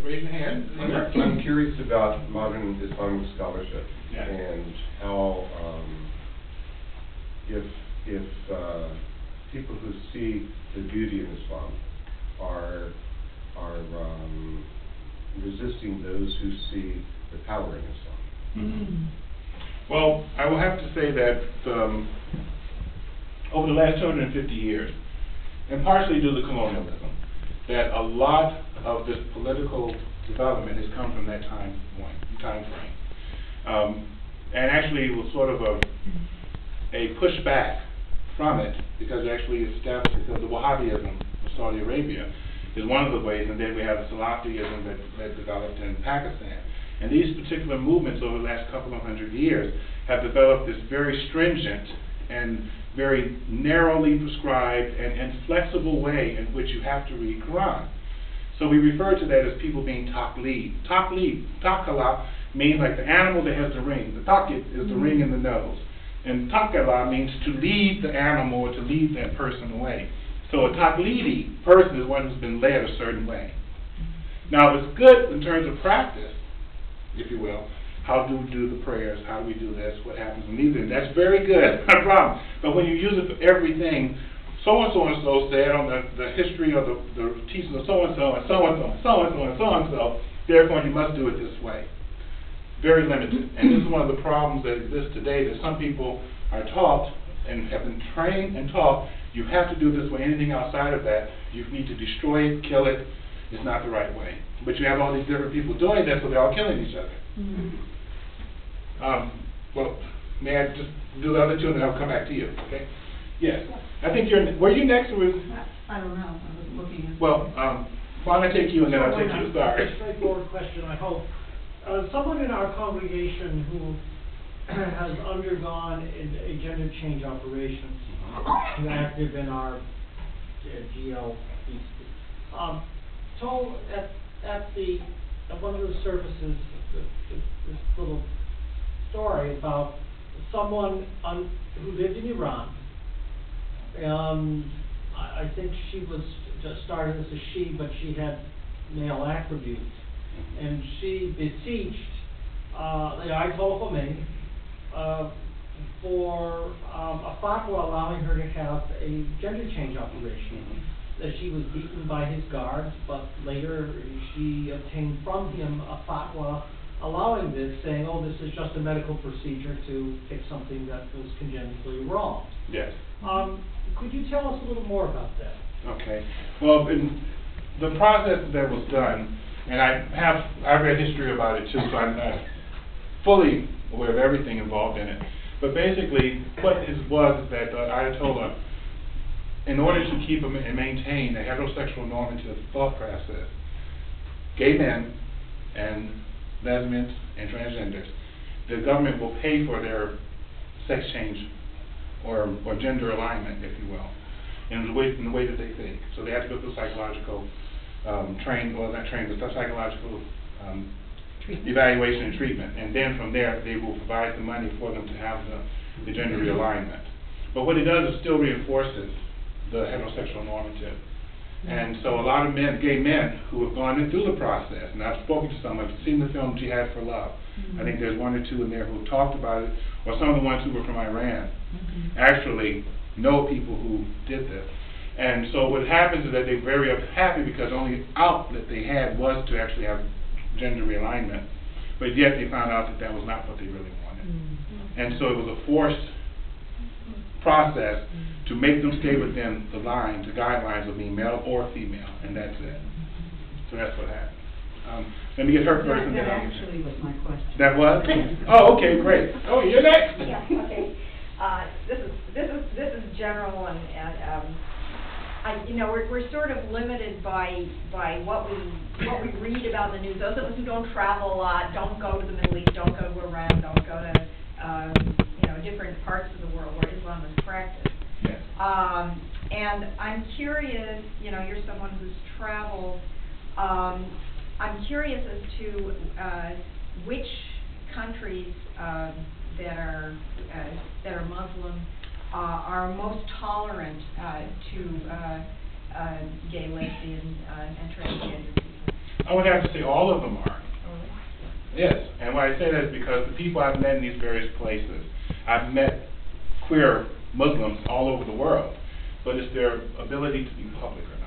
raise your hand. I'm curious about modern Islamic scholarship and how if people who see the beauty in Islam are resisting those who see the power in Islam. Mm-hmm. Well, I will have to say that over the last 250 years, and partially due to colonialism, that a lot of this political development has come from that time frame. And actually it was sort of a pushback from it, because it actually established, because the Wahhabism of Saudi Arabia is one of the ways, and then we have the Salafiism that developed in Pakistan. And these particular movements over the last couple of hundred years have developed this very stringent and very narrowly prescribed and flexible way in which you have to read Quran. So we refer to that as people being taqleed. Taqala means like the animal that has the ring. The taqit is the ring in the nose. And taqala means to lead the animal or to lead that person away. So a taqleedi person is one who's been led a certain way. Now it's good in terms of practice, if you will. How do we do the prayers? How do we do this? What happens in these? That's very good, no problem. But when you use it for everything, so-and-so and so said on the history of the teaching of so-and-so and so-and-so and so-and-so and so-and-so, therefore you must do it this way. Very limited. And this is one of the problems that exists today, that some people are taught and have been trained and taught, you have to do this way. Anything outside of that, you need to destroy it, kill it. It's not the right way. But you have all these different people doing that, so they're all killing each other. Mm-hmm. Well, may I just do the other two and then I'll come back to you, okay? Yes. I think were you next or was? I don't know. I was looking at. Well, why don't I take you and then I'll take you. Sorry. A straightforward question, I hope. Someone in our congregation who has undergone a gender change operation, who's active in our GL, told at one of the services this little story about someone who lived in Iran. I think she was just started as a she, but she had male attributes, and she beseeched the Ayatollah Khomeini for a fatwa allowing her to have a gender change operation. That she was beaten by his guards, but later she obtained from him a fatwa allowing this, saying, oh, this is just a medical procedure to fix something that was congenitally wrong. Yes. Could you tell us a little more about that? Okay. Well, in the process that was done, and I've read history about it too, so I'm not fully aware of everything involved in it. But basically, what it was that the Ayatollah, in order to keep and maintain a heterosexual normative thought process, gay men and lesbians and transgenders, the government will pay for their sex change or gender alignment, if you will, in the way that they think. So they have to go through psychological psychological evaluation and treatment, and then from there they will provide the money for them to have the gender realignment. But what it does is still reinforces the heterosexual normative. And so a lot of men, gay men, who have gone through the process, and I've spoken to some, I've seen the film Jihad for Love. I think there's one or two in there who talked about it, or some of the ones who were from Iran actually know people who did this. And so what happens is that they're very happy because the only outlet they had was to actually have gender realignment, but yet they found out that that was not what they really wanted. And so it was a forced process to make them stay within the lines, the guidelines of being male or female, and that's it. So that's what happened. Let me get her first. That actually was my question. That was? Oh, okay, great. Oh, you're next. Yeah. Okay. This is general, and we're sort of limited by what we read about in the news. Those of us who don't travel a lot, don't go to the Middle East, don't go to Iran, don't go to different parts of the world where Islam is practiced. Yes. And I'm curious. You're someone who's traveled. I'm curious as to which countries that are Muslim are most tolerant to gay, lesbian, and transgender people. I would have to say all of them are. Yes, and why I say that is because the people I've met in these various places, I've met queer Muslims all over the world, but it's their ability to be public or not.